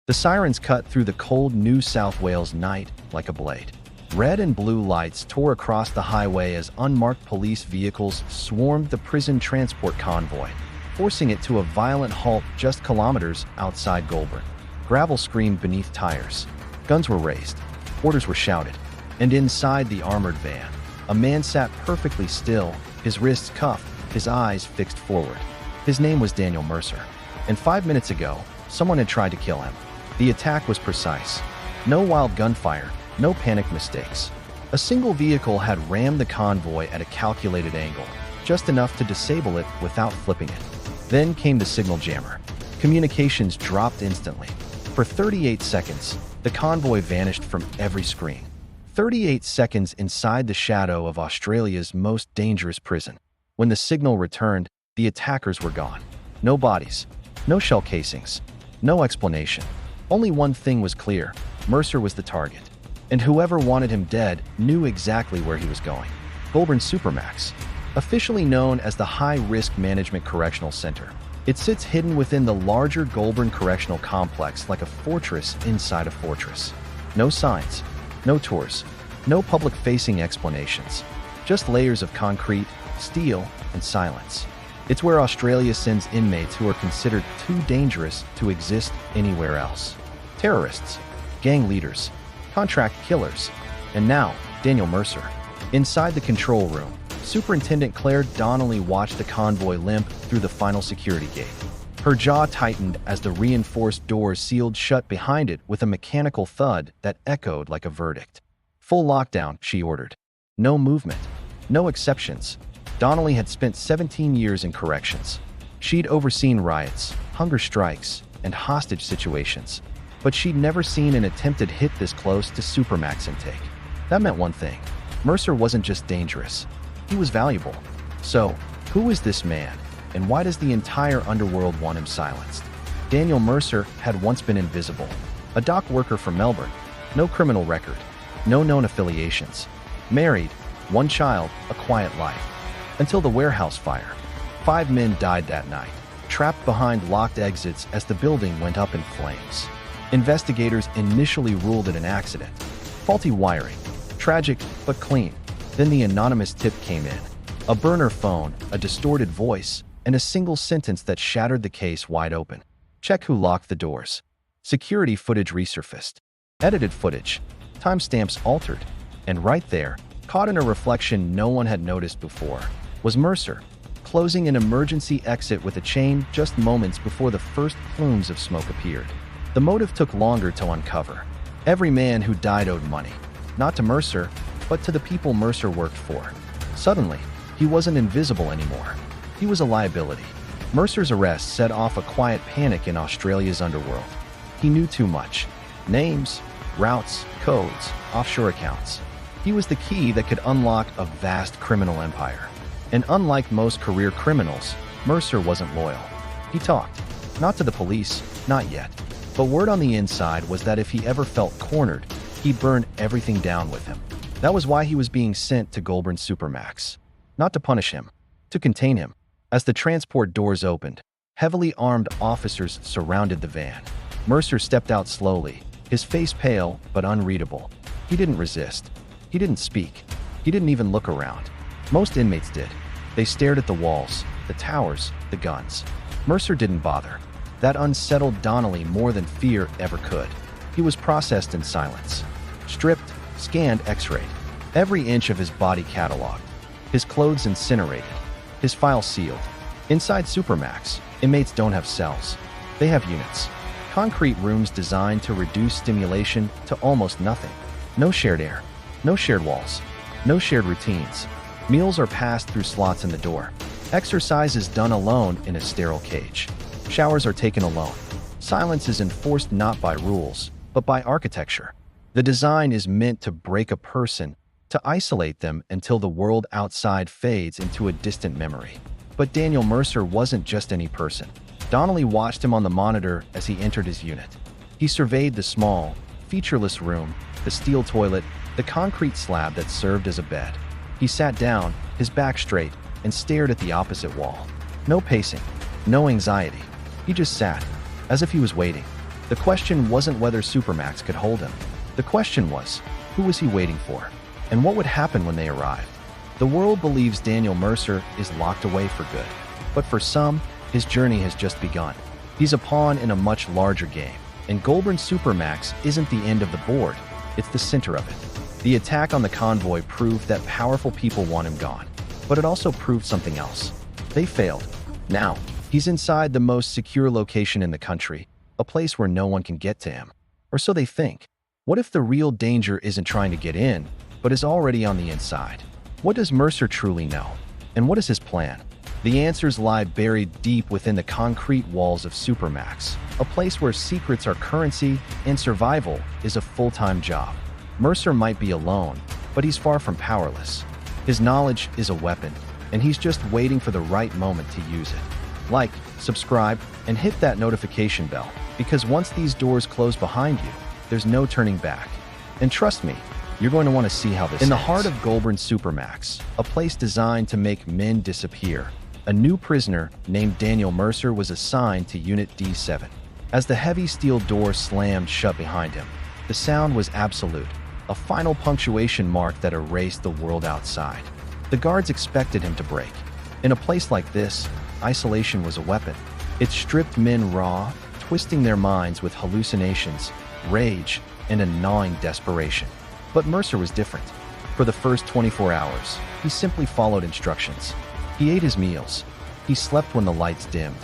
The sirens cut through the cold New South Wales night like a blade. Red and blue lights tore across the highway as unmarked police vehicles swarmed the prison transport convoy, forcing it to a violent halt just kilometers outside Goulburn. Gravel screamed beneath tires. Guns were raised. Orders were shouted. And inside the armored van, a man sat perfectly still, his wrists cuffed, his eyes fixed forward. His name was Daniel Mercer. And 5 minutes ago, someone had tried to kill him. The attack was precise. No wild gunfire, no panic mistakes. A single vehicle had rammed the convoy at a calculated angle, just enough to disable it without flipping it. Then came the signal jammer. Communications dropped instantly. For 38 seconds, the convoy vanished from every screen. 38 seconds inside the shadow of Australia's most dangerous prison. When the signal returned, the attackers were gone. No bodies, no shell casings, no explanation. Only one thing was clear: Mercer was the target. And whoever wanted him dead knew exactly where he was going. Goulburn Supermax, officially known as the High Risk Management Correctional Center. It sits hidden within the larger Goulburn Correctional Complex like a fortress inside a fortress. No signs, no tours, no public-facing explanations. Just layers of concrete, steel, and silence. It's where Australia sends inmates who are considered too dangerous to exist anywhere else. Terrorists, gang leaders, contract killers, and now, Daniel Mercer. Inside the control room, Superintendent Claire Donnelly watched the convoy limp through the final security gate. Her jaw tightened as the reinforced doors sealed shut behind it with a mechanical thud that echoed like a verdict. Full lockdown, she ordered. No movement, no exceptions. Donnelly had spent 17 years in corrections. She'd overseen riots, hunger strikes, and hostage situations. But she'd never seen an attempted hit this close to Supermax intake. That meant one thing: Mercer wasn't just dangerous, he was valuable. So, who is this man, and why does the entire underworld want him silenced? Daniel Mercer had once been invisible. A dock worker from Melbourne, no criminal record, no known affiliations. Married, one child, a quiet life. Until the warehouse fire. 5 men died that night, trapped behind locked exits as the building went up in flames. Investigators initially ruled it an accident. Faulty wiring. Tragic, but clean. Then the anonymous tip came in. A burner phone, a distorted voice, and a single sentence that shattered the case wide open. Check who locked the doors. Security footage resurfaced. Edited footage. Timestamps altered. And right there, caught in a reflection no one had noticed before, was Mercer, closing an emergency exit with a chain just moments before the first plumes of smoke appeared. The motive took longer to uncover. Every man who died owed money, not to Mercer, but to the people Mercer worked for. Suddenly, he wasn't invisible anymore. He was a liability. Mercer's arrest set off a quiet panic in Australia's underworld. He knew too much. Names, routes, codes, offshore accounts. He was the key that could unlock a vast criminal empire. And unlike most career criminals, Mercer wasn't loyal. He talked. Not to the police, not yet. But word on the inside was that if he ever felt cornered, he'd burn everything down with him. That was why he was being sent to Goulburn Supermax. Not to punish him, to contain him. As the transport doors opened, heavily armed officers surrounded the van. Mercer stepped out slowly, his face pale but unreadable. He didn't resist. He didn't speak. He didn't even look around. Most inmates did. They stared at the walls, the towers, the guns. Mercer didn't bother. That unsettled Donnelly more than fear ever could. He was processed in silence. Stripped, scanned, x-rayed. Every inch of his body cataloged. His clothes incinerated. His file sealed. Inside Supermax, inmates don't have cells. They have units. Concrete rooms designed to reduce stimulation to almost nothing. No shared air. No shared walls. No shared routines. Meals are passed through slots in the door. Exercise is done alone in a sterile cage. Showers are taken alone. Silence is enforced not by rules, but by architecture. The design is meant to break a person, to isolate them until the world outside fades into a distant memory. But Daniel Mercer wasn't just any person. Donnelly watched him on the monitor as he entered his unit. He surveyed the small, featureless room, the steel toilet, the concrete slab that served as a bed. He sat down, his back straight, and stared at the opposite wall. No pacing, no anxiety. He just sat, as if he was waiting. The question wasn't whether Supermax could hold him. The question was, who was he waiting for? And what would happen when they arrived? The world believes Daniel Mercer is locked away for good. But for some, his journey has just begun. He's a pawn in a much larger game. And Goulburn Supermax isn't the end of the board, it's the center of it. The attack on the convoy proved that powerful people want him gone. But it also proved something else. They failed. Now, he's inside the most secure location in the country, a place where no one can get to him. Or so they think. What if the real danger isn't trying to get in, but is already on the inside? What does Mercer truly know? And what is his plan? The answers lie buried deep within the concrete walls of Supermax, a place where secrets are currency and survival is a full-time job. Mercer might be alone, but he's far from powerless. His knowledge is a weapon, and he's just waiting for the right moment to use it. Like, subscribe, and hit that notification bell, because once these doors close behind you, there's no turning back. And trust me, you're going to want to see how this ends. In the heart of Goulburn Supermax, a place designed to make men disappear, a new prisoner named Daniel Mercer was assigned to Unit D7. As the heavy steel door slammed shut behind him, the sound was absolute, a final punctuation mark that erased the world outside. The guards expected him to break. In a place like this, isolation was a weapon. It stripped men raw, twisting their minds with hallucinations, rage, and a gnawing desperation. But Mercer was different. For the first 24 hours, he simply followed instructions. He ate his meals. He slept when the lights dimmed.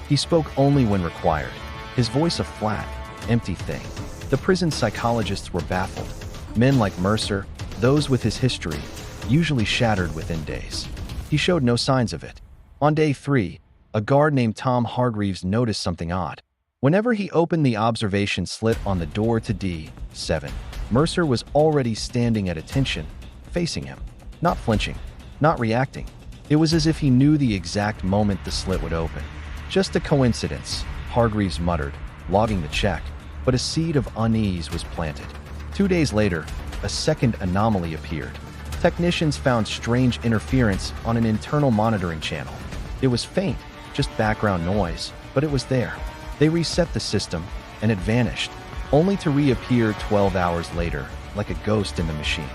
He spoke only when required, his voice a flat, empty thing. The prison psychologists were baffled. Men like Mercer, those with his history, usually shattered within days. He showed no signs of it. On day 3, a guard named Tom Hargreaves noticed something odd. Whenever he opened the observation slit on the door to D7, Mercer was already standing at attention, facing him, not flinching, not reacting. It was as if he knew the exact moment the slit would open. Just a coincidence, Hargreaves muttered, logging the check, but a seed of unease was planted. 2 days later, a second anomaly appeared. Technicians found strange interference on an internal monitoring channel. It was faint, just background noise, but it was there. They reset the system, and it vanished, only to reappear 12 hours later, like a ghost in the machine.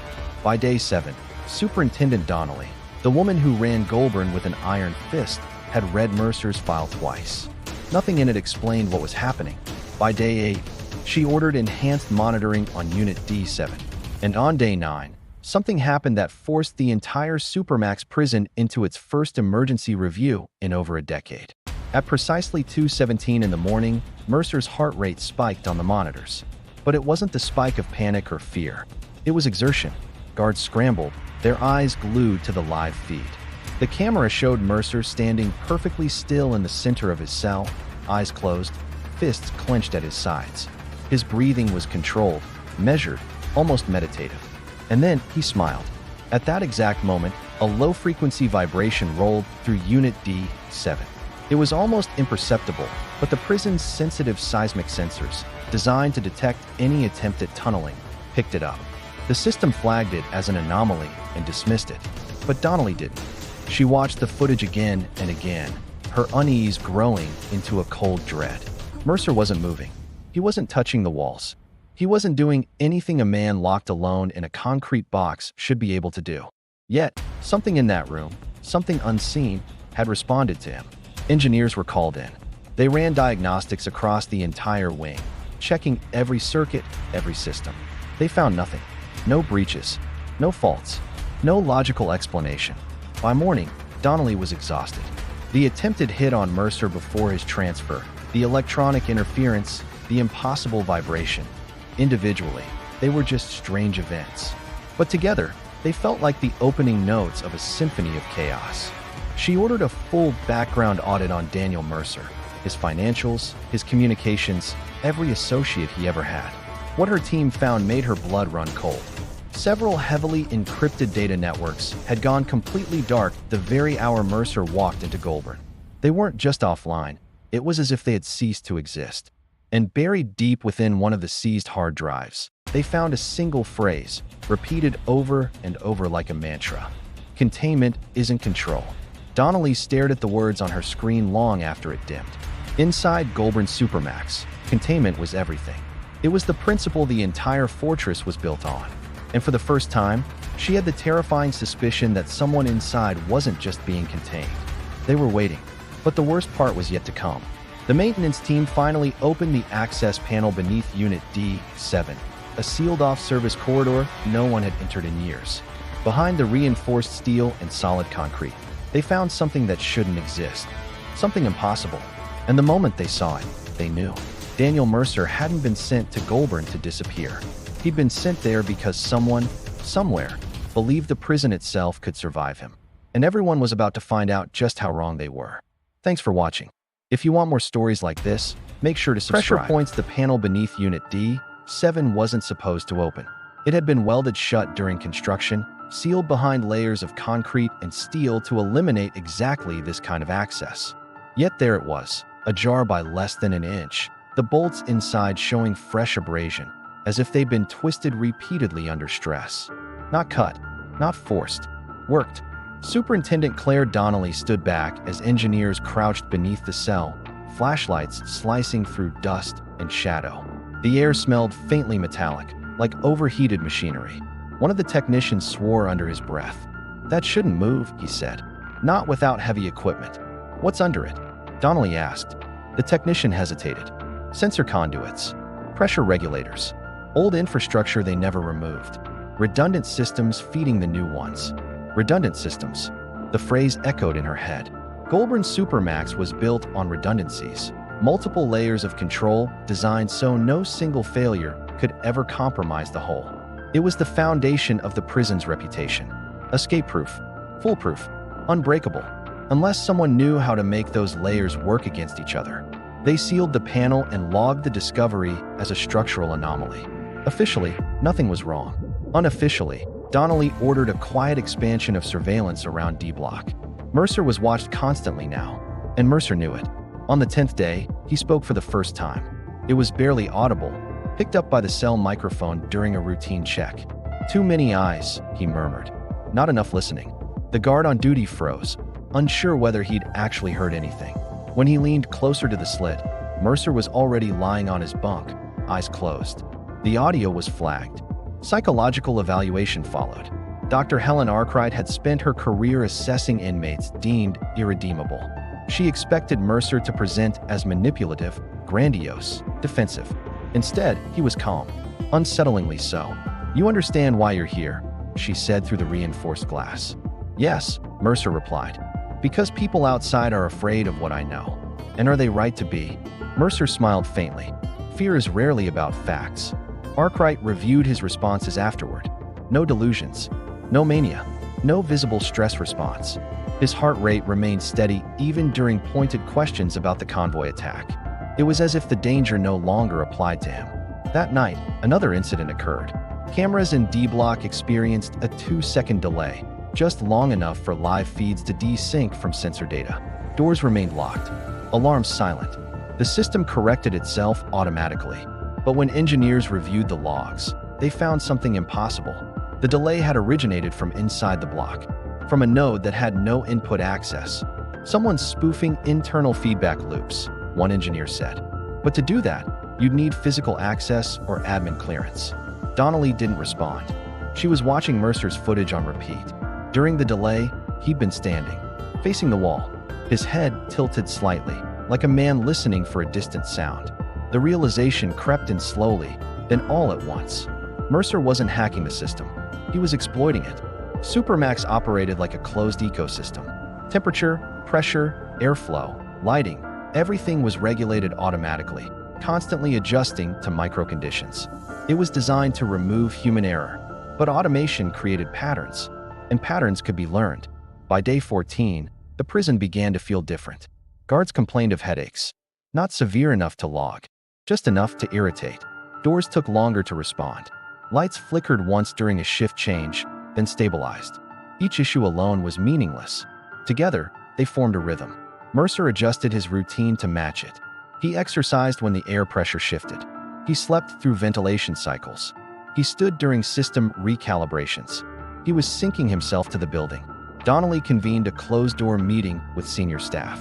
By day 7, Superintendent Donnelly, the woman who ran Goulburn with an iron fist, had read Mercer's file twice. Nothing in it explained what was happening. By day 8, she ordered enhanced monitoring on Unit D7. And on day 9, something happened that forced the entire Supermax prison into its first emergency review in over a decade. At precisely 2:17 in the morning, Mercer's heart rate spiked on the monitors. But it wasn't the spike of panic or fear. It was exertion. Guards scrambled, their eyes glued to the live feed. The camera showed Mercer standing perfectly still in the center of his cell, eyes closed, fists clenched at his sides. His breathing was controlled, measured, almost meditative. And then he smiled. At that exact moment, a low-frequency vibration rolled through Unit D7. It was almost imperceptible, but the prison's sensitive seismic sensors, designed to detect any attempt at tunneling, picked it up. The system flagged it as an anomaly and dismissed it. But Donnelly didn't. She watched the footage again and again, her unease growing into a cold dread. Mercer wasn't moving. He wasn't touching the walls. He wasn't doing anything a man locked alone in a concrete box should be able to do. Yet, something in that room, something unseen, had responded to him. Engineers were called in. They ran diagnostics across the entire wing, checking every circuit, every system. They found nothing. No breaches, no faults, no logical explanation. By morning, Donnelly was exhausted. The attempted hit on Mercer before his transfer, the electronic interference, the impossible vibration. Individually, they were just strange events. But together, they felt like the opening notes of a symphony of chaos. She ordered a full background audit on Daniel Mercer, his financials, his communications, every associate he ever had. What her team found made her blood run cold. Several heavily encrypted data networks had gone completely dark the very hour Mercer walked into Goulburn. They weren't just offline, it was as if they had ceased to exist. And buried deep within one of the seized hard drives, they found a single phrase, repeated over and over like a mantra. Containment isn't control. Donnelly stared at the words on her screen long after it dimmed. Inside Goulburn Supermax, Containment was everything. It was the principle the entire fortress was built on. And for the first time, she had the terrifying suspicion that someone inside wasn't just being contained. They were waiting. But the worst part was yet to come. The maintenance team finally opened the access panel beneath Unit D7, a sealed-off service corridor no one had entered in years. Behind the reinforced steel and solid concrete, they found something that shouldn't exist. Something impossible. And the moment they saw it, they knew. Daniel Mercer hadn't been sent to Goulburn to disappear. He'd been sent there because someone, somewhere, believed the prison itself could survive him. And everyone was about to find out just how wrong they were. Thanks for watching. If you want more stories like this, make sure to subscribe. Pressure points the panel beneath Unit D7 wasn't supposed to open. It had been welded shut during construction, sealed behind layers of concrete and steel to eliminate exactly this kind of access. Yet there it was, ajar by less than an inch, the bolts inside showing fresh abrasion, as if they'd been twisted repeatedly under stress. Not cut, not forced, worked. Superintendent Claire Donnelly stood back as engineers crouched beneath the cell, flashlights slicing through dust and shadow. The air smelled faintly metallic, like overheated machinery. One of the technicians swore under his breath. "That shouldn't move," he said. "Not without heavy equipment." "What's under it?" Donnelly asked. The technician hesitated. "Sensor conduits. Pressure regulators. Old infrastructure they never removed. Redundant systems feeding the new ones." Redundant systems. The phrase echoed in her head. Goulburn Supermax was built on redundancies. Multiple layers of control designed so no single failure could ever compromise the whole. It was the foundation of the prison's reputation. Escape-proof, foolproof, unbreakable, unless someone knew how to make those layers work against each other. They sealed the panel and logged the discovery as a structural anomaly. Officially, nothing was wrong. Unofficially, Donnelly ordered a quiet expansion of surveillance around D Block. Mercer was watched constantly now, and Mercer knew it. On the 10th day, he spoke for the first time. It was barely audible, picked up by the cell microphone during a routine check. "Too many eyes," he murmured. "Not enough listening." The guard on duty froze, unsure whether he'd actually heard anything. When he leaned closer to the slit, Mercer was already lying on his bunk, eyes closed. The audio was flagged. Psychological evaluation followed. Dr. Helen Arkwright had spent her career assessing inmates deemed irredeemable. She expected Mercer to present as manipulative, grandiose, defensive. Instead, he was calm, unsettlingly so. "You understand why you're here," she said through the reinforced glass. "Yes," Mercer replied. "Because people outside are afraid of what I know." "And are they right to be?" Mercer smiled faintly. "Fear is rarely about facts." Arkwright reviewed his responses afterward. No delusions, no mania, no visible stress response. His heart rate remained steady even during pointed questions about the convoy attack. It was as if the danger no longer applied to him. That night, another incident occurred. Cameras in D Block experienced a 2-second delay, just long enough for live feeds to desync from sensor data. Doors remained locked, alarms silent. The system corrected itself automatically. But when engineers reviewed the logs, they found something impossible. The delay had originated from inside the block, from a node that had no input access. "Someone's spoofing internal feedback loops," one engineer said. "But to do that, you'd need physical access or admin clearance." Donnelly didn't respond. She was watching Mercer's footage on repeat. During the delay, he'd been standing, facing the wall, his head tilted slightly, like a man listening for a distant sound. The realization crept in slowly, then all at once. Mercer wasn't hacking the system. He was exploiting it. Supermax operated like a closed ecosystem. Temperature, pressure, airflow, lighting, everything was regulated automatically, constantly adjusting to micro-conditions. It was designed to remove human error, but automation created patterns, and patterns could be learned. By day 14, the prison began to feel different. Guards complained of headaches. Not severe enough to log, just enough to irritate. Doors took longer to respond. Lights flickered once during a shift change, then stabilized. Each issue alone was meaningless. Together, they formed a rhythm. Mercer adjusted his routine to match it. He exercised when the air pressure shifted. He slept through ventilation cycles. He stood during system recalibrations. He was syncing himself to the building. Donnelly convened a closed-door meeting with senior staff.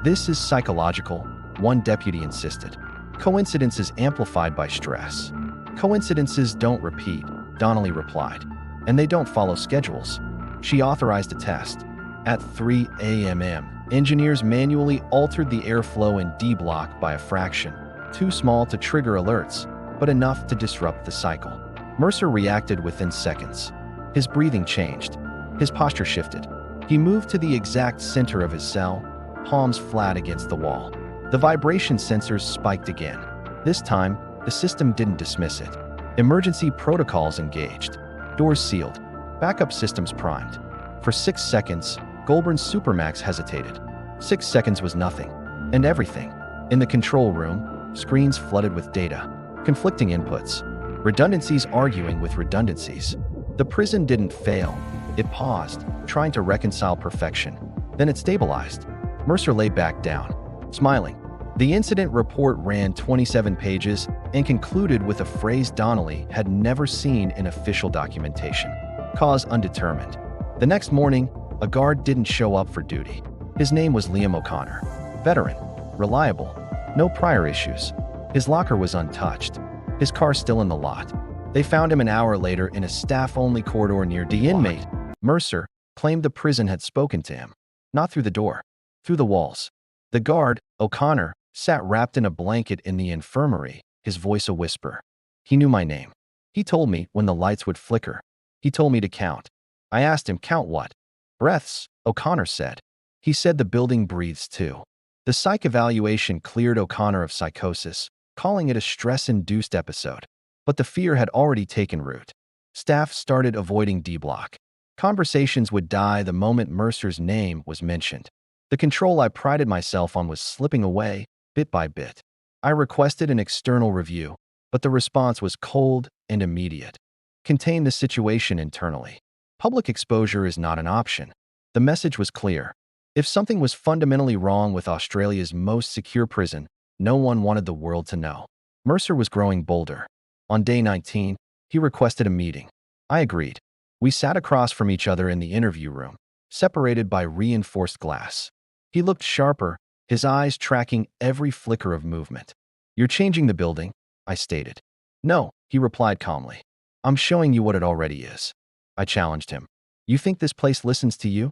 "This is psychological," one deputy insisted. Coincidences amplified by stress. Coincidences don't repeat, Donnelly replied. And they don't follow schedules. She authorized a test. At 3 a.m., engineers manually altered the airflow in D block by a fraction, too small to trigger alerts, but enough to disrupt the cycle. Mercer reacted within seconds. His breathing changed. His posture shifted. He moved to the exact center of his cell, palms flat against the wall. The vibration sensors spiked again. This time, the system didn't dismiss it. Emergency protocols engaged. Doors sealed. Backup systems primed. For 6 seconds, Goulburn Supermax hesitated. 6 seconds was nothing. And everything. In the control room, screens flooded with data. Conflicting inputs. Redundancies arguing with redundancies. The prison didn't fail. It paused, trying to reconcile perfection. Then it stabilized. Mercer lay back down, smiling. The incident report ran 27 pages and concluded with a phrase Donnelly had never seen in official documentation. Cause undetermined. The next morning, a guard didn't show up for duty. His name was Liam O'Connor. Veteran. Reliable. No prior issues. His locker was untouched. His car still in the lot. They found him an hour later in a staff-only corridor near the inmate. Mercer claimed the prison had spoken to him. Not through the door. Through the walls. The guard, O'Connor, sat wrapped in a blanket in the infirmary, his voice a whisper. He knew my name. He told me when the lights would flicker. He told me to count. I asked him, count what? Breaths, O'Connor said. He said the building breathes too. The psych evaluation cleared O'Connor of psychosis, calling it a stress-induced episode. But the fear had already taken root. Staff started avoiding D-block. Conversations would die the moment Mercer's name was mentioned. The control I prided myself on was slipping away, bit by bit. I requested an external review, but the response was cold and immediate. Contain the situation internally. Public exposure is not an option. The message was clear. If something was fundamentally wrong with Australia's most secure prison, no one wanted the world to know. Mercer was growing bolder. On day 19, he requested a meeting. I agreed. We sat across from each other in the interview room, separated by reinforced glass. He looked sharper, his eyes tracking every flicker of movement. You're changing the building, I stated. No, he replied calmly. I'm showing you what it already is. I challenged him. You think this place listens to you?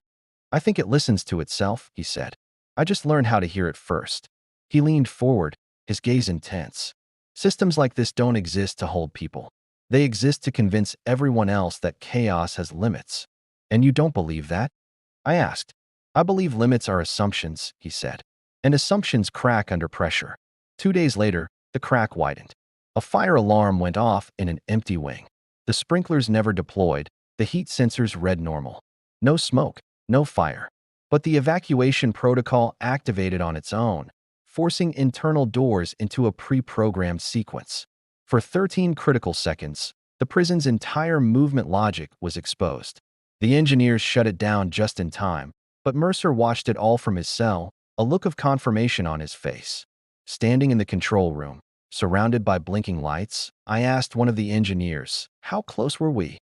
I think it listens to itself, he said. I just learned how to hear it first. He leaned forward, his gaze intense. Systems like this don't exist to hold people. They exist to convince everyone else that chaos has limits. And you don't believe that? I asked. I believe limits are assumptions, he said. And assumptions crack under pressure. 2 days later, the crack widened. A fire alarm went off in an empty wing. The sprinklers never deployed, the heat sensors read normal. No smoke, no fire. But the evacuation protocol activated on its own, forcing internal doors into a pre-programmed sequence. For 13 critical seconds, the prison's entire movement logic was exposed. The engineers shut it down just in time, but Mercer watched it all from his cell, a look of confirmation on his face. Standing in the control room, surrounded by blinking lights, I asked one of the engineers, how close were we?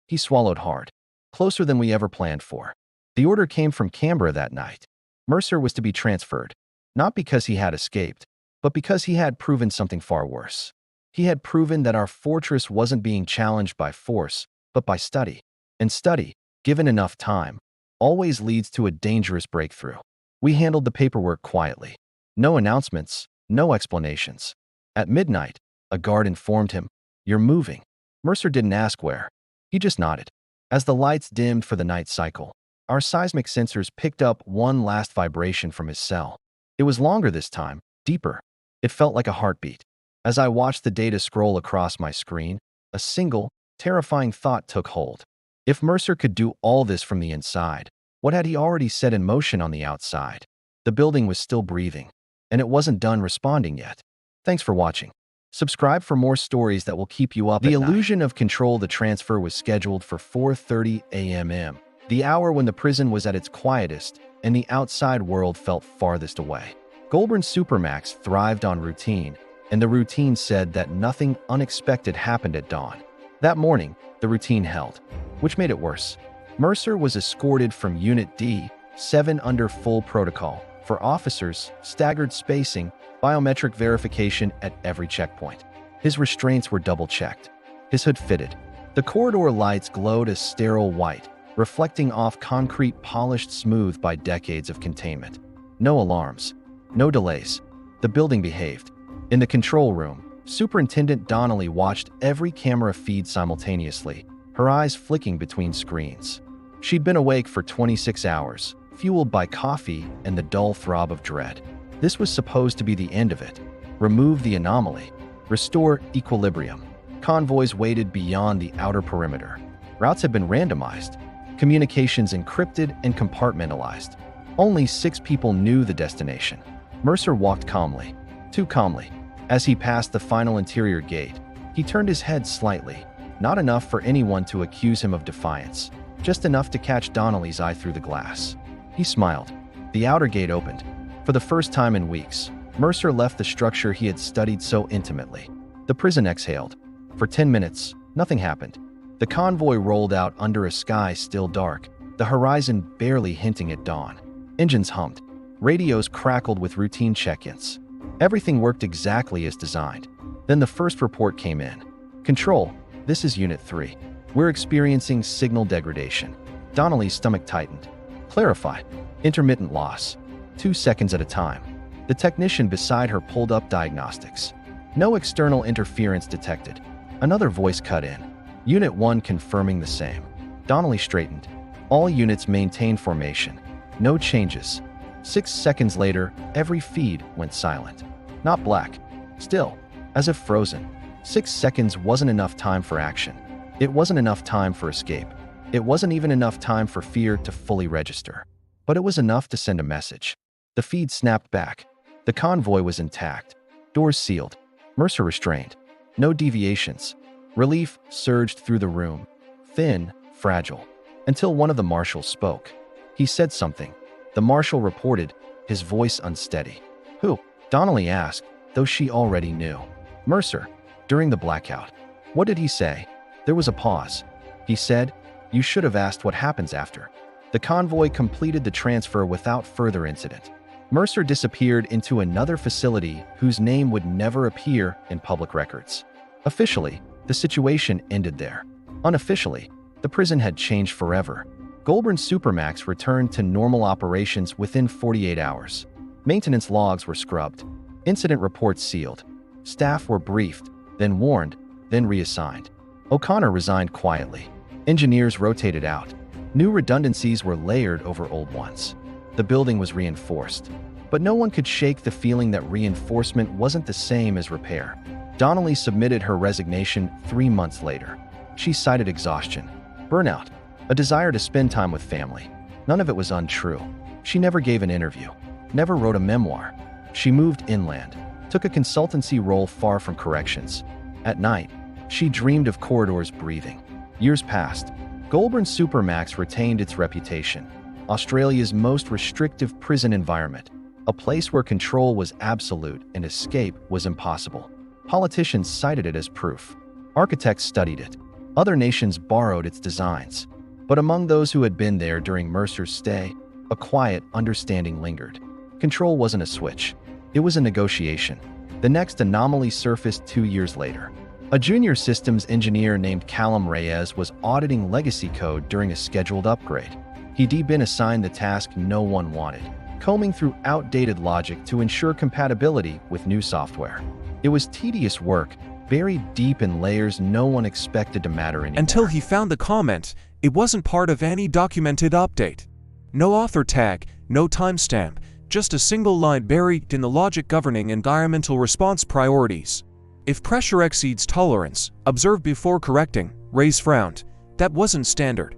He swallowed hard. Closer than we ever planned for. The order came from Canberra that night. Mercer was to be transferred, not because he had escaped, but because he had proven something far worse. He had proven that our fortress wasn't being challenged by force, but by study. And study, given enough time, always leads to a dangerous breakthrough. We handled the paperwork quietly. No announcements, no explanations. At midnight, a guard informed him, "You're moving." Mercer didn't ask where. He just nodded. As the lights dimmed for the night cycle, our seismic sensors picked up one last vibration from his cell. It was longer this time, deeper. It felt like a heartbeat. As I watched the data scroll across my screen, a single, terrifying thought took hold. If Mercer could do all this from the inside, what had he already set in motion on the outside? The building was still breathing, and it wasn't done responding yet. Thanks for watching. Subscribe for more stories that will keep you up. The illusion of control. The transfer was scheduled for 4:30 a.m., the hour when the prison was at its quietest and the outside world felt farthest away. Goulburn Supermax thrived on routine, and the routine said that nothing unexpected happened at dawn. That morning, the routine held, which made it worse. Mercer was escorted from Unit D, 7 under full protocol, for officers, staggered spacing, biometric verification at every checkpoint. His restraints were double-checked. His hood fitted. The corridor lights glowed a sterile white, reflecting off concrete polished smooth by decades of containment. No alarms. No delays. The building behaved. In the control room, Superintendent Donnelly watched every camera feed simultaneously, her eyes flicking between screens. She'd been awake for 26 hours, fueled by coffee and the dull throb of dread. This was supposed to be the end of it. Remove the anomaly. Restore equilibrium. Convoys waited beyond the outer perimeter. Routes had been randomized. Communications encrypted and compartmentalized. Only 6 people knew the destination. Mercer walked calmly. Too calmly. As he passed the final interior gate, he turned his head slightly. Not enough for anyone to accuse him of defiance. Just enough to catch Donnelly's eye through the glass. He smiled. The outer gate opened. For the first time in weeks, Mercer left the structure he had studied so intimately. The prison exhaled. For 10 minutes, nothing happened. The convoy rolled out under a sky still dark, the horizon barely hinting at dawn. Engines hummed. Radios crackled with routine check-ins. Everything worked exactly as designed. Then the first report came in. Control, this is Unit 3. We're experiencing signal degradation. Donnelly's stomach tightened. Clarify. Intermittent loss. 2 seconds at a time. The technician beside her pulled up diagnostics. No external interference detected. Another voice cut in. Unit 1 confirming the same. Donnelly straightened. All units maintain formation. No changes. 6 seconds later, every feed went silent. Not black. Still, as if frozen. 6 seconds wasn't enough time for action. It wasn't enough time for escape. It wasn't even enough time for fear to fully register. But it was enough to send a message. The feed snapped back. The convoy was intact. Doors sealed. Mercer restrained. No deviations. Relief surged through the room. Thin, fragile. Until one of the marshals spoke. He said something. The marshal reported, his voice unsteady. Who? Donnelly asked, though she already knew. Mercer, during the blackout. What did he say? There was a pause. He said, you should have asked what happens after. The convoy completed the transfer without further incident. Mercer disappeared into another facility whose name would never appear in public records. Officially, the situation ended there. Unofficially, the prison had changed forever. Goulburn Supermax returned to normal operations within 48 hours. Maintenance logs were scrubbed. Incident reports sealed. Staff were briefed, then warned, then reassigned. O'Connor resigned quietly. Engineers rotated out. New redundancies were layered over old ones. The building was reinforced. But no one could shake the feeling that reinforcement wasn't the same as repair. Donnelly submitted her resignation 3 months later. She cited exhaustion, burnout, a desire to spend time with family. None of it was untrue. She never gave an interview, never wrote a memoir. She moved inland, took a consultancy role far from corrections. At night, she dreamed of corridors breathing. Years passed. Goulburn Supermax retained its reputation. Australia's most restrictive prison environment, a place where control was absolute and escape was impossible. Politicians cited it as proof. Architects studied it. Other nations borrowed its designs. But among those who had been there during Mercer's stay, a quiet understanding lingered. Control wasn't a switch. It was a negotiation. The next anomaly surfaced 2 years later. A junior systems engineer named Callum Reyes was auditing legacy code during a scheduled upgrade. He'd been assigned the task no one wanted, combing through outdated logic to ensure compatibility with new software. It was tedious work, buried deep in layers no one expected to matter anymore. Until he found the comment, it wasn't part of any documented update. No author tag, no timestamp, just a single line buried in the logic governing environmental response priorities. If pressure exceeds tolerance, observe before correcting. Reyes frowned. That wasn't standard.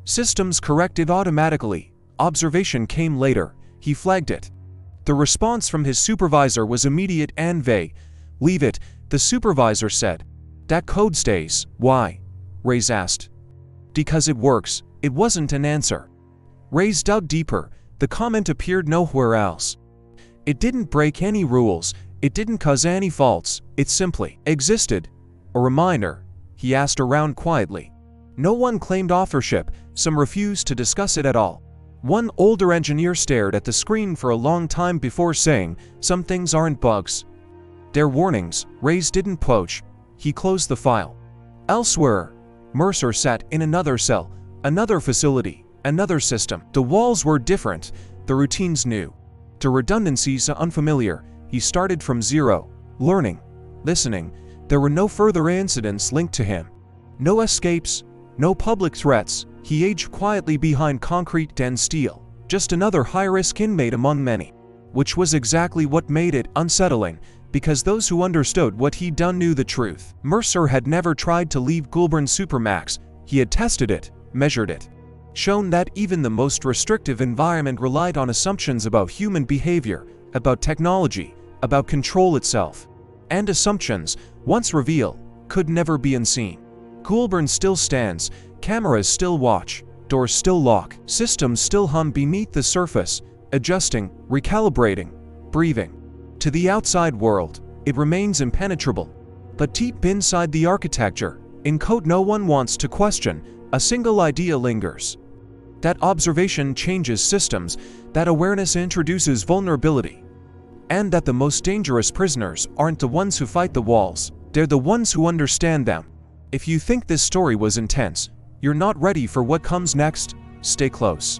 Systems corrected automatically. Observation came later. He flagged it. The response from his supervisor was immediate and vague. Leave it, the supervisor said. That code stays. Why? Reyes asked. Because it works. It wasn't an answer. Reyes dug deeper. The comment appeared nowhere else. It didn't break any rules. It didn't cause any faults. It simply existed. A reminder. He asked around quietly. No one claimed authorship. Some refused to discuss it at all. One older engineer stared at the screen for a long time before saying, "Some things aren't bugs. They're warnings." Reyes didn't poach. He closed the file. Elsewhere, Mercer sat in another cell, another facility, another system. The walls were different, the routines new, the redundancies unfamiliar. He started from zero, learning, listening. There were no further incidents linked to him. No escapes, no public threats. He aged quietly behind concrete and steel, just another high-risk inmate among many. Which was exactly what made it unsettling, because those who understood what he'd done knew the truth. Mercer had never tried to leave Goulburn Supermax. He had tested it, measured it, shown that even the most restrictive environment relied on assumptions about human behavior, about technology, about control itself. And assumptions, once revealed, could never be unseen. Goulburn still stands, cameras still watch, doors still lock, systems still hum beneath the surface, adjusting, recalibrating, breathing. To the outside world, it remains impenetrable. But deep inside the architecture, in code no one wants to question, a single idea lingers. That observation changes systems, that awareness introduces vulnerability. And that the most dangerous prisoners aren't the ones who fight the walls, they're the ones who understand them. If you think this story was intense, you're not ready for what comes next, stay close.